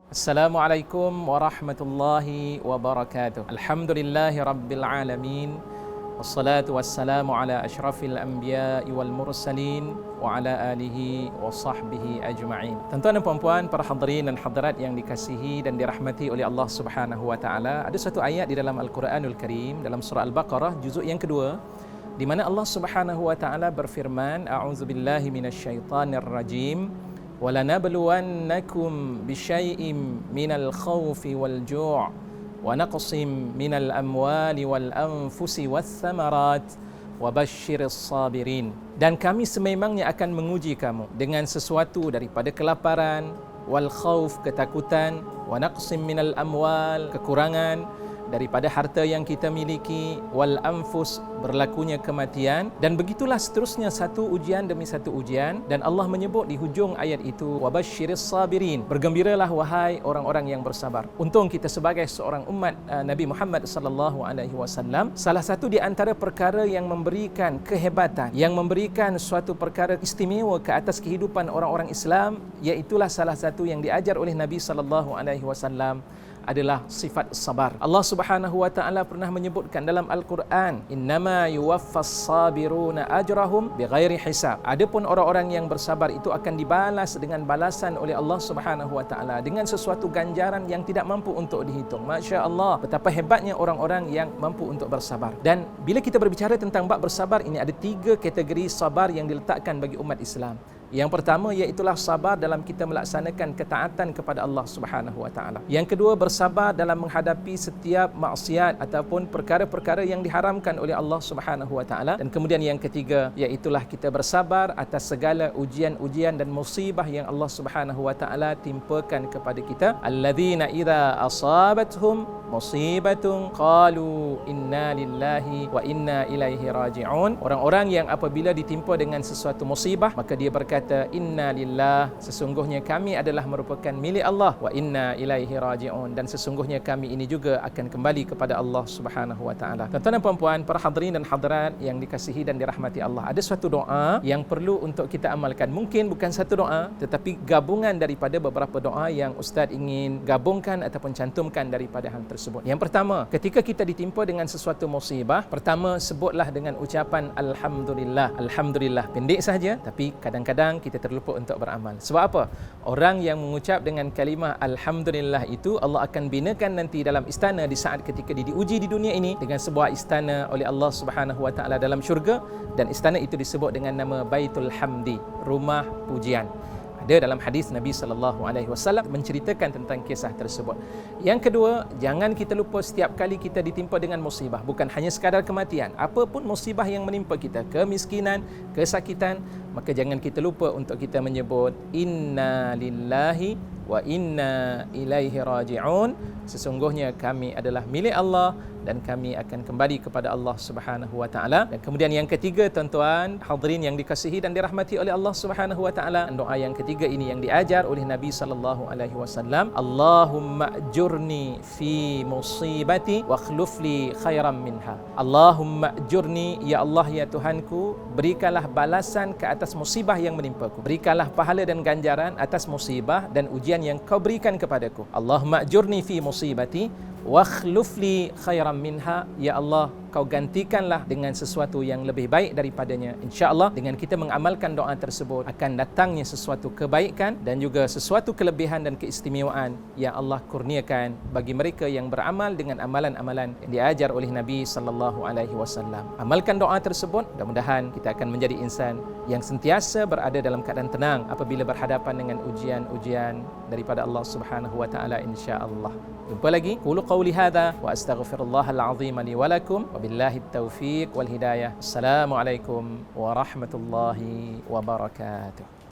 Assalamualaikum warahmatullahi wabarakatuh. Alhamdulillahi rabbil alamin. Wassalatu wassalamu ala asyrafil anbiya'i wal mursalin wa ala alihi wa sahbihi ajma'in. Tuan-tuan dan puan-puan, para hadirin dan hadirat yang dikasihi dan dirahmati oleh Allah Subhanahu wa taala, ada satu ayat di dalam Al-Quranul Karim dalam surah Al-Baqarah juzuk yang kedua di mana Allah Subhanahu wa taala berfirman, a'udzubillahi minasyaitonir rajim. وَلَنَبْلُوَنَّكُمْ بِشَيْءٍ مِنَ الْخَوْفِ وَالْجُوعِ وَنَقْصٍ مِنَ الْأَمْوَالِ وَالْأَنْفُسِ وَالثَّمَرَاتِ وَبَشِّرِ الصَّابِرِينَ. Dan kami sememangnya akan menguji kamu dengan sesuatu daripada kelaparan, wal khauf, ketakutan, wa naqsim minal amwal, kekurangan daripada harta yang kita miliki, wal anfus, berlakunya kematian, dan begitulah seterusnya, satu ujian demi satu ujian. Dan Allah menyebut di hujung ayat itu, wabasyiris sabirin, bergembiralah wahai orang-orang yang bersabar. Untung kita sebagai seorang umat Nabi Muhammad sallallahu alaihi wasallam, salah satu di antara perkara yang memberikan kehebatan, yang memberikan suatu perkara istimewa ke atas kehidupan orang-orang Islam, iaitulah salah satu yang diajar oleh Nabi sallallahu alaihi wasallam adalah sifat sabar. Allah Subhanahu wa taala pernah menyebutkan dalam Al-Quran, innama yuwaffas sabiruna ajrahum bighairi hisab. Adapun orang-orang yang bersabar itu akan dibalas dengan balasan oleh Allah Subhanahu wa taala dengan sesuatu ganjaran yang tidak mampu untuk dihitung. Masya-Allah, betapa hebatnya orang-orang yang mampu untuk bersabar. Dan bila kita berbicara tentang bab bersabar ini, ada 3 kategori sabar yang diletakkan bagi umat Islam. Yang pertama iaitulah sabar dalam kita melaksanakan ketaatan kepada Allah Subhanahu wa taala. Yang kedua, bersabar dalam menghadapi setiap maksiat ataupun perkara-perkara yang diharamkan oleh Allah Subhanahu wa taala. Dan kemudian yang ketiga iaitulah kita bersabar atas segala ujian-ujian dan musibah yang Allah Subhanahu wa taala timpakan kepada kita. Alladzina idza asabatuhum musibatun qalu inna lillahi wa inna ilaihi raji'un. Orang-orang yang apabila ditimpa dengan sesuatu musibah, maka dia berkata inna lillah, sesungguhnya kami adalah merupakan milik Allah, wa inna ilaihi raji'un, dan sesungguhnya kami ini juga akan kembali kepada Allah Subhanahu wa taala. Tuan-tuan dan puan-puan, para hadirin dan hadirat yang dikasihi dan dirahmati Allah, ada suatu doa yang perlu untuk kita amalkan. Mungkin bukan satu doa, tetapi gabungan daripada beberapa doa yang ustaz ingin gabungkan ataupun cantumkan daripada hal tersebut. Yang pertama, ketika kita ditimpa dengan sesuatu musibah, pertama sebutlah dengan ucapan alhamdulillah. Alhamdulillah, pendek saja, tapi kadang-kadang kita terlupa untuk beramal. Sebab apa? Orang yang mengucap dengan kalimah alhamdulillah itu, Allah akan binakan nanti dalam istana di saat ketika dia diuji di dunia ini dengan sebuah istana oleh Allah Subhanahu wa taala dalam syurga, dan istana itu disebut dengan nama Baitul Hamdi, rumah pujian. Ada dalam hadis Nabi sallallahu alaihi wasallam menceritakan tentang kisah tersebut. Yang kedua, jangan kita lupa setiap kali kita ditimpa dengan musibah, bukan hanya sekadar kematian, apapun musibah yang menimpa kita, kemiskinan, kesakitan, maka jangan kita lupa untuk kita menyebut inna lillahi wa inna ilaihi raji'un, sesungguhnya kami adalah milik Allah dan kami akan kembali kepada Allah Subhanahu wa taala. Dan kemudian yang ketiga, tuan-tuan hadirin yang dikasihi dan dirahmati oleh Allah Subhanahu wa taala, doa yang ketiga ini yang diajar oleh Nabi sallallahu alaihi wasallam, Allahumma ajurni fi musibati wa akhlif li khairan minha. Allahumma ajurni, ya Allah ya Tuhanku, berikanlah balasan ke atas musibah yang menimpaku. Berikanlah pahala dan ganjaran atas musibah dan ujian yang kau berikan kepadaku. Allahumma ajurni fi musibati wa akhlif li khairan minha, ya Allah kau gantikanlah dengan sesuatu yang lebih baik daripadanya. InsyaAllah dengan kita mengamalkan doa tersebut akan datangnya sesuatu kebaikan dan juga sesuatu kelebihan dan keistimewaan yang Allah kurniakan bagi mereka yang beramal dengan amalan-amalan yang diajar oleh Nabi sallallahu alaihi wasallam. Amalkan doa tersebut, mudah-mudahan kita akan menjadi insan yang sentiasa berada dalam keadaan tenang apabila berhadapan dengan ujian-ujian daripada Allah Subhanahu wa taala, insya-Allah. Jumpa lagi. Qulu qawli hadza wa astaghfirullahal azim li wa lakum wa billahi taufiq wal hidayah. Assalamualaikum warahmatullahi wabarakatuh.